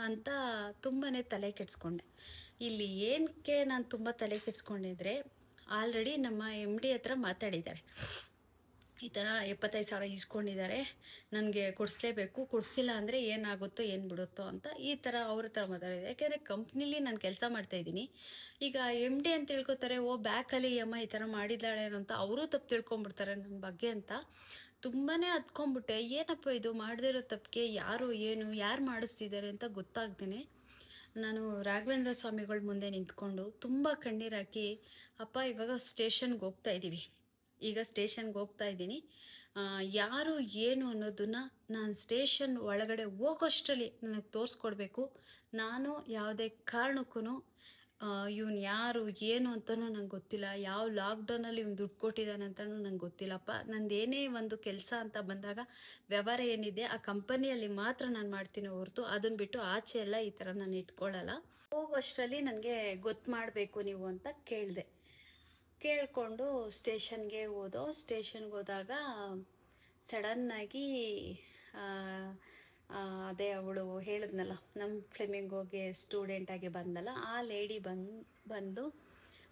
ಅಂತ ತುಂಬಾ ತಲೆ ಕೆಡಿಸ್ಕೊಂಡೆ. ಇಲ್ಲಿ ಏನಕ್ಕೆ ನಾನು ತುಂಬ ತಲೆ ಕೆಡಿಸ್ಕೊಂಡಿದ್ರೆ, ಆಲ್ರೆಡಿ ನಮ್ಮ MD ಹತ್ರ ಮಾತಾಡಿದ್ದಾರೆ, ಈ ಥರ 75,000 ಈಸ್ಕೊಂಡಿದ್ದಾರೆ, ನನಗೆ ಕೊಡಿಸ್ಲೇಬೇಕು, ಕೊಡಿಸಿಲ್ಲ ಅಂದರೆ ಏನಾಗುತ್ತೋ ಏನು ಬಿಡುತ್ತೋ ಅಂತ ಈ ಥರ ಅವ್ರ ಹತ್ರ ಮಾತಾಡಿದೆ. ಯಾಕೆಂದರೆ ಕಂಪ್ನಿಲಿ ನಾನು ಕೆಲಸ ಮಾಡ್ತಾಯಿದ್ದೀನಿ. ಈಗ MD ಅಂತ ತಿಳ್ಕೊತಾರೆ, ಬ್ಯಾಕಲ್ಲಿ ಅಮ್ಮ ಈ ಥರ ಮಾಡಿದ್ದಾಳೆ ಅಂತ ಅವರು ತಪ್ಪು ತಿಳ್ಕೊಂಬಿಡ್ತಾರೆ ನನ್ನ ಬಗ್ಗೆ ಅಂತ. ತುಂಬಾ ಹತ್ಕೊಂಡ್ಬಿಟ್ಟೆ. ಏನಪ್ಪ ಇದು, ಮಾಡದಿರೋ ತಪ್ಪಿಗೆ ಯಾರು ಮಾಡಿಸ್ತಿದ್ದಾರೆ ಅಂತ ಗೊತ್ತಾಗ್ದೇ ನಾನು ರಾಘವೇಂದ್ರ ಸ್ವಾಮಿಗಳ ಮುಂದೆ ನಿಂತ್ಕೊಂಡು ತುಂಬ ಕಣ್ಣೀರಾಕಿ, ಅಪ್ಪ ಇವಾಗ ಸ್ಟೇಷನ್ಗೆ ಹೋಗ್ತಾ ಇದ್ದೀನಿ, ಯಾರು ಏನು ಅನ್ನೋದನ್ನು ನಾನು ಸ್ಟೇಷನ್ ಒಳಗಡೆ ಹೋಗೋಷ್ಟರಲ್ಲಿ ನನಗೆ ತೋರಿಸ್ಕೊಡ್ಬೇಕು. ನಾನು ಯಾವುದೇ ಕಾರಣಕ್ಕೂ ಇವನು ಯಾರು ಏನು ಅಂತಲೂ ನಂಗೆ ಗೊತ್ತಿಲ್ಲ, ಯಾವ ಲಾಕ್ಡೌನಲ್ಲಿ ಇವ್ನು ದುಡ್ಡು ಕೊಟ್ಟಿದ್ದಾನೆ ಅಂತಲೂ ನಂಗೆ ಗೊತ್ತಿಲ್ಲಪ್ಪ. ನಂದೇನೇ ಒಂದು ಕೆಲಸ ಅಂತ ಬಂದಾಗ ವ್ಯವಹಾರ ಏನಿದೆ ಆ ಕಂಪನಿಯಲ್ಲಿ ಮಾತ್ರ ನಾನು ಮಾಡ್ತೀನಿ ಹೊರತು ಅದನ್ನು ಬಿಟ್ಟು ಆಚೆ ಎಲ್ಲ ಈ ಥರ ನಾನು ಇಟ್ಕೊಳ್ಳಲ್ಲ. ಹೋಗೋಷ್ಟರಲ್ಲಿ ನನಗೆ ಗೊತ್ತು ಮಾಡಬೇಕು ನೀವು ಅಂತ ಕೇಳಿದೆ. ಕೇಳಿಕೊಂಡು ಸ್ಟೇಷನ್ಗೆ ಹೋದಾಗ ಸಡನ್ನಾಗಿ ಅದೇ ಅವಳು ಹೇಳಿದ್ನಲ್ಲ ನಮ್ಮ ಫ್ಲೆಮಿಂಗೋಗೆ ಸ್ಟೂಡೆಂಟಾಗಿ ಬಂದಲ್ಲ, ಆ ಲೇಡಿ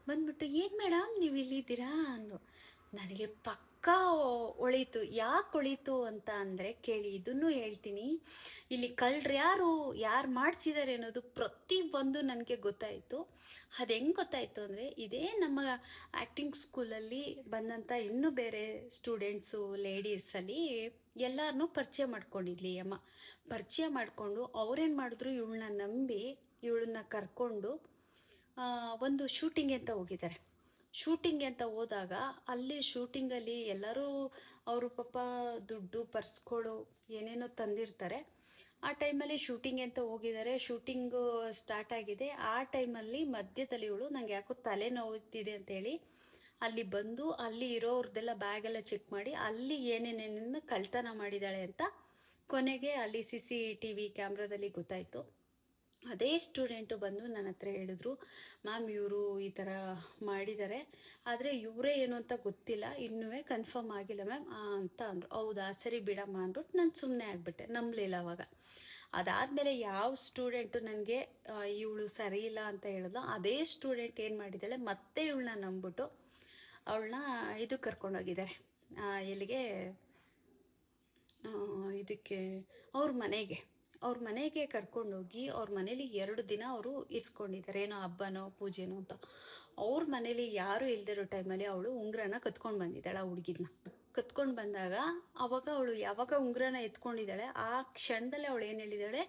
ಬಂದ್ಬಿಟ್ಟು ಏನು ಮೇಡಮ್ ನೀವು ಇಲ್ಲಿದ್ದೀರಾ ಅಂದು. ನನಗೆ ಪಕ್ಕಾ ಹೊಳೀತು. ಯಾಕೆ ಹೊಳೀತು ಅಂತ ಅಂದರೆ ಕೇಳಿ, ಇದನ್ನು ಹೇಳ್ತೀನಿ. ಇಲ್ಲಿ ಕಳ್ಳರು ಯಾರು ಮಾಡಿಸಿದ್ದಾರೆ ಅನ್ನೋದು ಪ್ರತಿಯೊಂದು ನನಗೆ ಗೊತ್ತಾಯಿತು. ಅದು ಹೆಂಗೆ ಗೊತ್ತಾಯಿತು ಅಂದರೆ, ಇದೇ ನಮ್ಮ ಆ್ಯಕ್ಟಿಂಗ್ ಸ್ಕೂಲಲ್ಲಿ ಬಂದಂಥ ಇನ್ನೂ ಬೇರೆ ಸ್ಟೂಡೆಂಟ್ಸು ಲೇಡೀಸಲ್ಲಿ ಎಲ್ಲರನ್ನೂ ಪರಿಚಯ ಮಾಡ್ಕೊಂಡಿದ್ಲಿ ಅಮ್ಮ. ಪರಿಚಯ ಮಾಡಿಕೊಂಡು ಅವ್ರೇನು ಮಾಡಿದ್ರು, ಇವಳನ್ನ ನಂಬಿ ಇವಳನ್ನ ಕರ್ಕೊಂಡು ಒಂದು ಶೂಟಿಂಗ್ ಅಂತ ಹೋಗಿದ್ದಾರೆ. ಶೂಟಿಂಗ್ ಅಂತ ಹೋದಾಗ ಅಲ್ಲಿ ಶೂಟಿಂಗಲ್ಲಿ ಎಲ್ಲರೂ ಅವರು ಪಾಪ ದುಡ್ಡು ಪರ್ಸ್ಗಳು ಏನೇನೋ ತಂದಿರ್ತಾರೆ. ಆ ಟೈಮಲ್ಲಿ ಶೂಟಿಂಗ್ ಅಂತ ಹೋಗಿದ್ದಾರೆ. ಶೂಟಿಂಗು ಸ್ಟಾರ್ಟ್ ಆಗಿದೆ. ಆ ಟೈಮಲ್ಲಿ ಮಧ್ಯದಲ್ಲಿ ಇವಳು ನನಗೆ ಯಾಕೋ ತಲೆ ನೋವುತ್ತಿದೆ ಅಂತೇಳಿ ಅಲ್ಲಿ ಬಂದು ಅಲ್ಲಿ ಇರೋರ್ದೆಲ್ಲ ಬ್ಯಾಗೆಲ್ಲ ಚೆಕ್ ಮಾಡಿ ಅಲ್ಲಿ ಏನೇನೇನೇನು ಕಳ್ತನ ಮಾಡಿದ್ದಾಳೆ ಅಂತ ಕೊನೆಗೆ ಅಲ್ಲಿ CCTV ಕ್ಯಾಮ್ರಾದಲ್ಲಿ ಗೊತ್ತಾಯಿತು. ಅದೇ ಸ್ಟೂಡೆಂಟು ಬಂದು ನನ್ನ ಹತ್ರ ಹೇಳಿದ್ರು, ಮ್ಯಾಮ್ ಇವರು ಈ ಥರ ಮಾಡಿದ್ದಾರೆ, ಆದರೆ ಇವರೇ ಏನು ಅಂತ ಗೊತ್ತಿಲ್ಲ, ಇನ್ನೂ ಕನ್ಫರ್ಮ್ ಆಗಿಲ್ಲ ಮ್ಯಾಮ್ ಅಂತ ಅಂದರು. ಹೌದಾ, ಸರಿ ಬಿಡಮ್ಮ ಅಂದ್ಬಿಟ್ಟು ನಾನು ಸುಮ್ಮನೆ ಆಗಿಬಿಟ್ಟೆ, ನಂಬಲಿಲ್ಲ ಅವಾಗ. ಅದಾದಮೇಲೆ ಯಾವ ಸ್ಟೂಡೆಂಟು ನನಗೆ ಇವಳು ಸರಿ ಇಲ್ಲ ಅಂತ ಹೇಳಿದ್ಲು, ಅದೇ ಸ್ಟೂಡೆಂಟ್ ಏನು ಮಾಡಿದ್ದಾಳೆ, ಮತ್ತೆ ಇವಳನ್ನ ನಂಬಿಬಿಟ್ಟು ಅವಳನ್ನ ಇದು ಕರ್ಕೊಂಡೋಗಿದ್ದಾರೆ. ಎಲ್ಲಿಗೆ, ಇದಕ್ಕೆ ಅವ್ರ ಮನೆಗೆ ಕರ್ಕೊಂಡೋಗಿ ಅವ್ರ ಮನೇಲಿ 2 ದಿನ ಅವರು ಇರಿಸ್ಕೊಂಡಿದ್ದಾರೆ. ಏನೋ ಹಬ್ಬನೋ ಪೂಜೆನೋ ಅಂತ. ಅವ್ರ ಮನೇಲಿ ಯಾರೂ ಇಲ್ದಿರೋ ಟೈಮಲ್ಲಿ ಅವಳು ಉಂಗುರನ ಕತ್ಕೊಂಡು ಬಂದಿದ್ದಾಳೆ. ಆ ಹುಡುಗಿನ ಕತ್ಕೊಂಡು ಬಂದಾಗ ಅವಾಗ ಅವಳು ಯಾವಾಗ ಉಂಗುರನ ಎತ್ಕೊಂಡಿದ್ದಾಳೆ ಆ ಕ್ಷಣದಲ್ಲೇ ಅವಳು ಏನು ಹೇಳಿದ್ದಾಳೆ,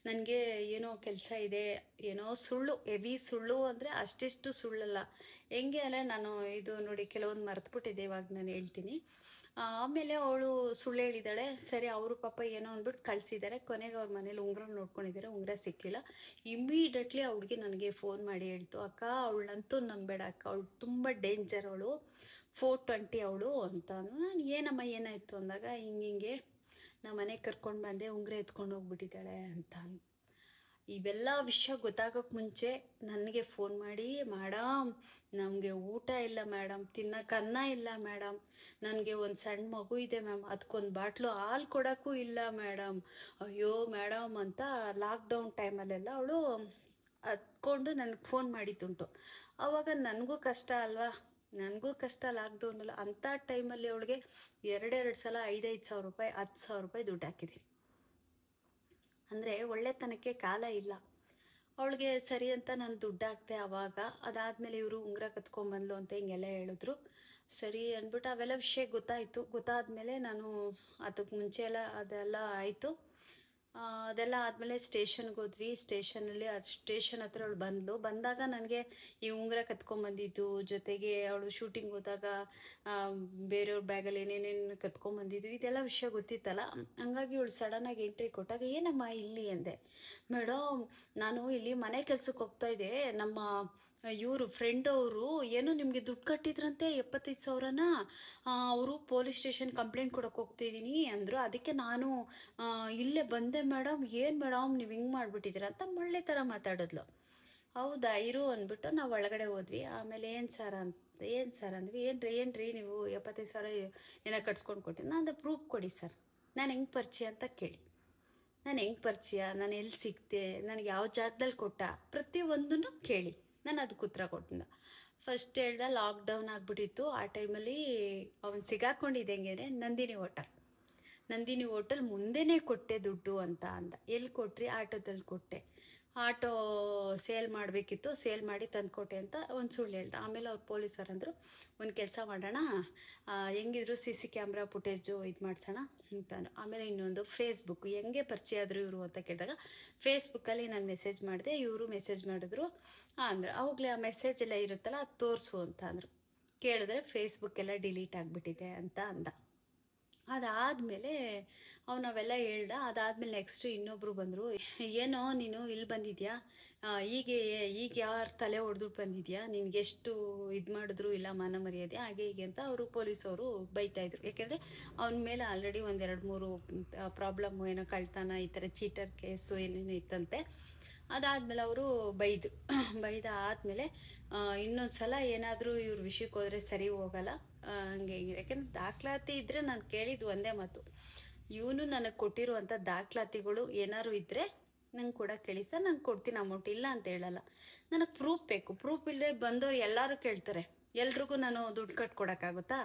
ನನಗೆ ಏನೋ ಕೆಲಸ ಇದೆ, ಏನೋ ಸುಳ್ಳು, ಹೆವಿ ಸುಳ್ಳು ಅಂದರೆ ಅಷ್ಟಿಷ್ಟು ಸುಳ್ಳಲ್ಲ. ಹೆಂಗೆ ಅಂದರೆ, ನಾನು ಇದು ನೋಡಿ ಕೆಲವೊಂದು ಮರೆತುಬಿಟ್ಟಿದ್ದೆ, ಇವಾಗ ನಾನು ಹೇಳ್ತೀನಿ. ಆಮೇಲೆ ಅವಳು ಸುಳ್ಳು ಹೇಳಿದ್ದಾಳೆ. ಸರಿ, ಅವರು ಪಾಪ ಏನೋ ಅಂದ್ಬಿಟ್ಟು ಕಳಿಸಿದ್ದಾರೆ. ಕೊನೆಗೆ ಅವ್ರ ಮನೇಲಿ ಉಂಗುರ ನೋಡ್ಕೊಂಡಿದ್ದಾರೆ, ಉಂಗುರ ಸಿಕ್ಕಿಲ್ಲ. ಇಮಿಡಿಯೇಟ್ಲಿ ಆ ಹುಡುಗಿ ನನಗೆ ಫೋನ್ ಮಾಡಿ ಹೇಳ್ತು, ಅಕ್ಕ ಅವಳಂತೂ ನಂಬೇಡ ಅಕ್ಕ, ಅವಳು ತುಂಬ ಡೇಂಜರ್, ಅವಳು 420 ಅವಳು ಅಂತ. ನಾನು ಏನಮ್ಮ ಏನಾಯಿತು ಅಂದಾಗ, ಹಿಂಗೆ ನಮ್ಮ ಮನೆಗೆ ಕರ್ಕೊಂಡು ಬಂದೆ, ಉಂಗುರ ಎತ್ಕೊಂಡು ಹೋಗ್ಬಿಟ್ಟಿದ್ದಾಳೆ ಅಂತ. ಇವೆಲ್ಲ ವಿಷಯ ಗೊತ್ತಾಗೋಕ್ಕೆ ಮುಂಚೆ ನನಗೆ ಫೋನ್ ಮಾಡಿ, ಮೇಡಮ್ ನಮಗೆ ಊಟ ಇಲ್ಲ ಮೇಡಮ್, ತಿನ್ನೋಕೆ ಅನ್ನ ಇಲ್ಲ ಮೇಡಮ್, ನನಗೆ ಒಂದು ಸಣ್ಣ ಮಗು ಇದೆ ಮ್ಯಾಮ್, ಅದಕ್ಕೊಂದು ಬಾಟ್ಲು ಹಾಲು ಕೊಡೋಕ್ಕೂ ಇಲ್ಲ ಮೇಡಮ್, ಅಯ್ಯೋ ಮೇಡಮ್ ಅಂತ ಲಾಕ್ಡೌನ್ ಟೈಮಲ್ಲೆಲ್ಲ ಅವಳು ಹತ್ಕೊಂಡು ನನಗೆ ಫೋನ್ ಮಾಡಿದ್ದುಂಟು. ಆವಾಗ ನನಗೂ ಕಷ್ಟ ಅಲ್ವಾ, ನನಗೂ ಕಷ್ಟ ಲಾಕ್ಡೌನಲ್ಲಿ. ಅಂಥ ಟೈಮಲ್ಲಿ ಅವಳಿಗೆ 2 ಸಲ 5,000 ಸಾವಿರ ರೂಪಾಯಿ 10,000 ರೂಪಾಯಿ ದುಡ್ಡು ಹಾಕಿದ್ದೀನಿ. ಅಂದರೆ ಒಳ್ಳೆತನಕ್ಕೆ ಕಾಲ ಇಲ್ಲ. ಅವಳಿಗೆ ಸರಿ ಅಂತ ನಾನು ದುಡ್ಡು ಹಾಕ್ತೆ ಆವಾಗ. ಅದಾದಮೇಲೆ ಇವರು ಉಂಗುರ ಕತ್ಕೊಂಡ್ಬಂದ್ಲು ಅಂತ ಹಿಂಗೆಲ್ಲ ಹೇಳಿದ್ರು. ಸರಿ ಅಂದ್ಬಿಟ್ಟು ಅವೆಲ್ಲ ವಿಷಯ ಗೊತ್ತಾದಮೇಲೆ ನಾನು ಅದಕ್ಕೆ ಮುಂಚೆ ಎಲ್ಲ ಅದೆಲ್ಲ ಆಯಿತು. ಅದೆಲ್ಲ ಆದಮೇಲೆ ಸ್ಟೇಷನ್ಗೆ ಹೋದ್ವಿ. ಸ್ಟೇಷನಲ್ಲಿ ಸ್ಟೇಷನ್ ಹತ್ರ ಅವಳು ಬಂದಾಗ ನನಗೆ ಈ ಉಂಗುರ ಕತ್ಕೊಂಡ್ಬಂದಿದ್ದು, ಜೊತೆಗೆ ಅವಳು ಶೂಟಿಂಗ್ ಹೋದಾಗ ಬೇರೆಯವ್ರ ಬ್ಯಾಗಲ್ಲಿ ಏನೇನೇನು ಕತ್ಕೊಂಡ್ಬಂದಿದ್ದು, ಇದೆಲ್ಲ ವಿಷಯ ಗೊತ್ತಿತ್ತಲ್ಲ. ಹಂಗಾಗಿ ಇವಳು ಸಡನ್ನಾಗಿ ಎಂಟ್ರಿ ಕೊಟ್ಟಾಗ, ಏನಮ್ಮ ಇಲ್ಲಿ ಅಂದೆ. ಮೇಡಮ್ ನಾನು ಇಲ್ಲಿ ಮನೆ ಕೆಲ್ಸಕ್ಕೆ ಹೋಗ್ತಾಯಿದ್ದೆ, ನಮ್ಮ ಇವರು ಫ್ರೆಂಡ್ ಅವರು ಏನೋ ನಿಮಗೆ ದುಡ್ಡು ಕಟ್ಟಿದ್ರಂತೆ 75 ಸಾವಿರನ, ಅವರು ಪೊಲೀಸ್ ಸ್ಟೇಷನ್ ಕಂಪ್ಲೇಂಟ್ ಕೊಡೋಕೆ ಹೋಗ್ತಿದ್ದೀನಿ ಅಂದರು, ಅದಕ್ಕೆ ನಾನು ಇಲ್ಲೇ ಬಂದೆ ಮೇಡಮ್. ಏನು ಮೇಡಮ್ ನೀವು ಹಿಂಗೆ ಮಾಡಿಬಿಟ್ಟಿದ್ದೀರ ಅಂತ ಒಳ್ಳೆ ಥರ ಮಾತಾಡಿದ್ಲು. ಹೌದಾ ಇರು ಅಂದ್ಬಿಟ್ಟು ನಾವು ಒಳಗಡೆ ಹೋದ್ವಿ. ಆಮೇಲೆ ಏನು ಸರ್ ಅಂದ್ವಿ. ಏನ್ರಿ ನೀವು 75 ಸಾವಿರ ಏನೋ ಕಟ್ಸ್ಕೊಂಡು ಕೊಟ್ಟಿದ್ದು? ನಾನು ಪ್ರೂಫ್ ಕೊಡಿ ಸರ್, ನಾನು ಹೆಂಗೆ ಪರಿಚಯ ಅಂತ ಕೇಳಿ, ನಾನು ಹೆಂಗೆ ಪರಿಚಯ, ನಾನು ಎಲ್ಲಿ ಸಿಗ್ತೆ, ನನಗೆ ಯಾವ ಜಾಗದಲ್ಲಿ ಕೊಟ್ಟ, ಪ್ರತಿಯೊಂದನ್ನು ಕೇಳಿ. ನಾನು ಅದಕ್ಕೆ ಉತ್ತರ ಕೊಟ್ಟಿದ್ದ. ಫಸ್ಟ್ ಹೇಳ್ದೆ ಲಾಕ್ಡೌನ್ ಆಗಿಬಿಟ್ಟಿತ್ತು. ಆ ಟೈಮಲ್ಲಿ ಅವನು ಸಿಗಾಕೊಂಡಿದ್ದೆ ಹೆಂಗೆ ಅಂದರೆ, ನಂದಿನಿ ಹೋಟೆಲ್ ಮುಂದೆನೇ ಕೊಟ್ಟೆ ದುಡ್ಡು ಅಂತ ಅಂದ. ಎಲ್ಲಿ ಕೊಟ್ರಿ? ಆಟೋದಲ್ಲಿ ಕೊಟ್ಟೆ. ಆಟೋ ಸೇಲ್ ಮಾಡಬೇಕಿತ್ತು, ಸೇಲ್ ಮಾಡಿ ತಂದುಕೊಟ್ಟೆ ಅಂತ ಒಂದು ಸುಳ್ಳು ಹೇಳ್ದೆ. ಆಮೇಲೆ ಅವ್ರು ಪೊಲೀಸರು ಅಂದರು, ಒಂದು ಕೆಲಸ ಮಾಡೋಣ, ಹೆಂಗಿದ್ರು CC ಕ್ಯಾಮ್ರಾ ಫುಟೇಜು ಇದು ಮಾಡಿಸೋಣ ಅಂತಾನು. ಆಮೇಲೆ ಇನ್ನೊಂದು ಫೇಸ್ಬುಕ್, ಹೆಂಗೆ ಪರಿಚಯ ಆದರು ಇವರು ಅಂತ ಕೇಳಿದಾಗ ಫೇಸ್ಬುಕ್ಕಲ್ಲಿ ನಾನು ಮೆಸೇಜ್ ಮಾಡಿದೆ, ಇವರು ಮೆಸೇಜ್ ಮಾಡಿದ್ರು ಅಂದರು. ಅವಾಗಲೇ ಆ ಮೆಸೇಜ್ ಎಲ್ಲ ಇರುತ್ತಲ್ಲ ಅದು ತೋರಿಸು ಅಂತ ಅಂದರು. ಕೇಳಿದ್ರೆ ಫೇಸ್ಬುಕ್ ಎಲ್ಲ ಡಿಲೀಟ್ ಆಗಿಬಿಟ್ಟಿದೆ ಅಂತ ಅಂದ. ಅದಾದಮೇಲೆ ಅವನವೆಲ್ಲ ಹೇಳ್ದ. ಅದಾದಮೇಲೆ ನೆಕ್ಸ್ಟು ಇನ್ನೊಬ್ಬರು ಬಂದರು. ಏನೋ ನೀನು ಇಲ್ಲಿ ಬಂದಿದ್ಯಾ, ಈಗ ಯಾರು ತಲೆ ಹೊಡೆದು ಬಂದಿದ್ಯಾ, ನಿನಗೆಷ್ಟು ಇದು ಮಾಡಿದ್ರು ಇಲ್ಲ ಮಾನ ಮರ್ಯಾದೆ ಹಾಗೆ ಹೀಗೆ ಅಂತ ಅವರು ಪೊಲೀಸವರು ಬೈತಾಯಿದ್ರು. ಯಾಕೆಂದರೆ ಅವನ ಮೇಲೆ ಆಲ್ರೆಡಿ ಒಂದು 2-3 ಪ್ರಾಬ್ಲಮ್ಮು, ಏನೋ ಕಳ್ತನ, ಈ ಥರ ಚೀಟರ್ ಕೇಸು ಏನೇನೋ ಇತ್ತಂತೆ. ಅದಾದಮೇಲೆ ಅವರು ಬೈದಾದಮೇಲೆ ಇನ್ನೊಂದು ಸಲ ಏನಾದರೂ ಇವ್ರ ವಿಷಯಕ್ಕೆ ಹೋದರೆ ಸರಿ ಹೋಗಲ್ಲ, ಹಂಗೆ ಹಿಂಗೆ. ಯಾಕೆಂದ್ರೆ ದಾಖಲಾತಿ ಇದ್ದರೆ ನಾನು ಕೇಳಿದ್ದು ಒಂದೇ ಮಾತು, ಇವನು ನನಗೆ ಕೊಟ್ಟಿರುವಂಥ ದಾಖಲಾತಿಗಳು ಏನಾದ್ರು ಇದ್ದರೆ ನಂಗೆ ಕೊಡೋಕೆ ಹೇಳಿ ಸರ್, ನಾನು ಕೊಡ್ತೀನಿ ಅಮೌಂಟ್, ಇಲ್ಲ ಅಂತ ಹೇಳಲ್ಲ. ನನಗೆ ಪ್ರೂಫ್ ಬೇಕು. ಪ್ರೂಫ್ ಇಲ್ಲದೆ ಬಂದವ್ರು ಎಲ್ಲರೂ ಕೇಳ್ತಾರೆ, ಎಲ್ರಿಗೂ ನಾನು ದುಡ್ಡು ಕಟ್ಕೊಡೋಕ್ಕಾಗುತ್ತಾ?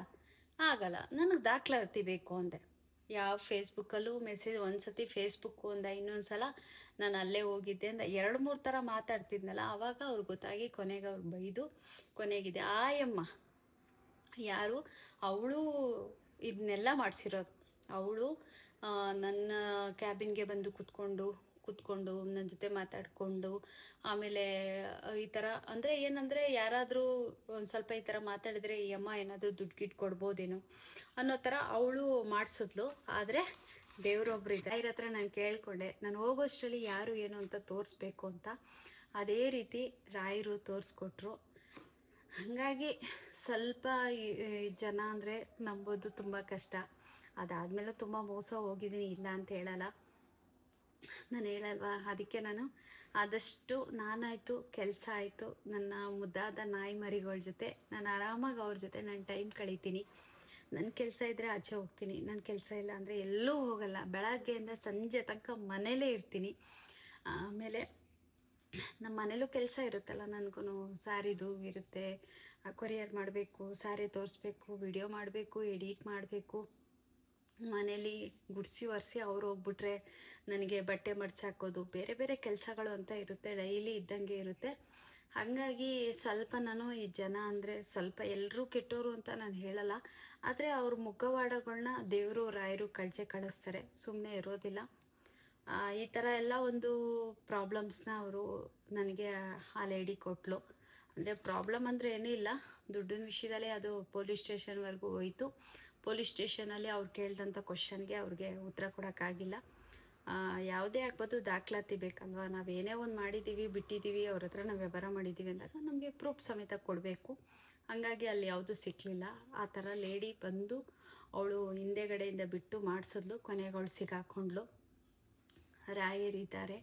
ಆಗಲ್ಲ. ನನಗೆ ದಾಖಲಾತಿ ಬೇಕು ಅಂದೆ. ಯಾವ ಫೇಸ್ಬುಕ್ಕಲ್ಲೂ ಮೆಸೇಜ್, ಒಂದು ಸತಿ ಫೇಸ್ಬುಕ್ಕು ಅಂದ, ಇನ್ನೊಂದು ಸಲ ನಾನು ಅಲ್ಲೇ ಹೋಗಿದ್ದೆ ಅಂದ, 2-3 ಥರ ಮಾತಾಡ್ತಿದ್ನಲ್ಲ. ಆವಾಗ ಅವ್ರಿಗೆ ಗೊತ್ತಾಗಿ ಕೊನೆಗೆ ಅವ್ರು ಬೈದು, ಕೊನೆಗಿದೆ ಆಯಮ್ಮ ಯಾರು, ಅವಳು ಇದನ್ನೆಲ್ಲ ಮಾಡಿಸಿರೋದು. ಅವಳು ನನ್ನ ಕ್ಯಾಬಿನ್ಗೆ ಬಂದು ಕೂತ್ಕೊಂಡು ನನ್ನ ಜೊತೆ ಮಾತಾಡಿಕೊಂಡು, ಆಮೇಲೆ ಈ ಥರ ಅಂದರೆ ಏನಂದರೆ, ಯಾರಾದರೂ ಒಂದು ಸ್ವಲ್ಪ ಈ ಥರ ಮಾತಾಡಿದರೆ ಈ ಅಮ್ಮ ಏನಾದರೂ ದುಡ್ಡು ಗಿಟ್ಟು ಕೊಡ್ಬೋದೇನೋ ಅನ್ನೋ ಥರ ಅವಳು ಮಾಡಿಸಿದ್ಲು. ಆದರೆ ದೇವರೊಬ್ರು ಇದೆ. ಇವ್ರ ಹತ್ರ ನಾನು ಕೇಳಿಕೊಂಡೆ, ನಾನು ಹೋಗೋಷ್ಟರಲ್ಲಿ ಯಾರು ಏನು ಅಂತ ತೋರಿಸ್ಬೇಕು ಅಂತ. ಅದೇ ರೀತಿ ರಾಯರು ತೋರಿಸ್ಕೊಟ್ರು. ಹಾಗಾಗಿ ಸ್ವಲ್ಪ ಜನ ಅಂದರೆ ನಂಬೋದು ತುಂಬ ಕಷ್ಟ. ಅದಾದಮೇಲೆ ತುಂಬ ಮೋಸ ಹೋಗಿದ್ದೀನಿ, ಇಲ್ಲ ಅಂತ ಹೇಳಲ್ಲ, ನಾನು ಹೇಳಲ್ವಾ. ಅದಕ್ಕೆ ನಾನು ಆದಷ್ಟು ನಾನಾಯಿತು, ಕೆಲಸ ಆಯಿತು, ನನ್ನ ಮುದ್ದಾದ ನಾಯಿ ಮರಿಗಳ ಜೊತೆ ನಾನು ಆರಾಮಾಗಿ ಅವ್ರ ಜೊತೆ ನಾನು ಟೈಮ್ ಕಳೀತೀನಿ. ನನ್ನ ಕೆಲಸ ಇದ್ದರೆ ಆಚೆ ಹೋಗ್ತೀನಿ, ನನ್ನ ಕೆಲಸ ಇಲ್ಲ ಅಂದರೆ ಎಲ್ಲೂ ಹೋಗಲ್ಲ. ಬೆಳಗ್ಗೆಯಿಂದ ಸಂಜೆ ತನಕ ಮನೇಲೇ ಇರ್ತೀನಿ. ಆಮೇಲೆ ನಮ್ಮ ಮನೇಲೂ ಕೆಲಸ ಇರುತ್ತಲ್ಲ, ನನಗೂ ಸ್ಯಾರಿದು ಇರುತ್ತೆ, ಕೊರಿಯರ್ ಮಾಡಬೇಕು, ಸ್ಯಾರಿ ತೋರಿಸ್ಬೇಕು, ವಿಡಿಯೋ ಮಾಡಬೇಕು, ಎಡಿಟ್ ಮಾಡಬೇಕು, ಮನೇಲಿ ಗುಡಿಸಿ ಒರೆಸಿ ಅವ್ರು ಹೋಗ್ಬಿಟ್ರೆ ನನಗೆ ಬಟ್ಟೆ ಮಡ್ಚಾಕೋದು, ಬೇರೆ ಬೇರೆ ಕೆಲಸಗಳು ಅಂತ ಇರುತ್ತೆ, ಡೈಲಿ ಇದ್ದಂಗೆ ಇರುತ್ತೆ. ಹಾಗಾಗಿ ಸ್ವಲ್ಪ ನಾನು ಈ ಜನ ಅಂದರೆ ಸ್ವಲ್ಪ ಎಲ್ಲರೂ ಕೆಟ್ಟೋರು ಅಂತ ನಾನು ಹೇಳಲ್ಲ, ಆದರೆ ಅವ್ರ ಮುಖವಾಡಗಳನ್ನ ದೇವರು ರಾಯರು ಕಳಿಸ್ತಾರೆ, ಸುಮ್ಮನೆ ಇರೋದಿಲ್ಲ. ಈ ಥರ ಎಲ್ಲ ಒಂದು ಪ್ರಾಬ್ಲಮ್ಸ್ನ ಅವರು ನನಗೆ ಆ ಲೇಡಿ ಕೊಟ್ಟಳು. ಅಂದರೆ ಪ್ರಾಬ್ಲಮ್ ಅಂದರೆ ಏನೂ ಇಲ್ಲ, ದುಡ್ಡಿನ ವಿಷಯದಲ್ಲಿ ಅದು ಪೊಲೀಸ್ ಸ್ಟೇಷನ್ವರೆಗೂ ಹೋಯಿತು. ಪೊಲೀಸ್ ಸ್ಟೇಷನಲ್ಲಿ ಅವ್ರು ಕೇಳಿದಂಥ ಕ್ವಶನ್ಗೆ ಅವ್ರಿಗೆ ಉತ್ತರ ಕೊಡೋಕ್ಕಾಗಿಲ್ಲ. ಯಾವುದೇ ಆಗ್ಬೋದು, ದಾಖಲಾತಿ ಬೇಕಲ್ವ. ನಾವು ಏನೇ ಒಂದು ಮಾಡಿದ್ದೀವಿ, ಬಿಟ್ಟಿದ್ದೀವಿ, ಅವ್ರ ಹತ್ರ ನಾವು ವ್ಯವಹಾರ ಮಾಡಿದ್ದೀವಿ ಅಂದಾಗ ನಮಗೆ ಪ್ರೂಫ್ ಸಮೇತ ಕೊಡಬೇಕು. ಹಾಗಾಗಿ ಅಲ್ಲಿ ಯಾವುದೂ ಸಿಕ್ಕಲಿಲ್ಲ. ಆ ಥರ ಲೇಡಿ ಬಂದು ಅವಳು ಹಿಂದೆಗಡೆಯಿಂದ ಬಿಟ್ಟು ಮಾಡಿಸಿದ್ಲು, ಕೊನೆಗೆ ಅವಳು ಸಿಗಾಕೊಂಡ್ಳು. ರಾಯರಿದ್ದಾರೆ.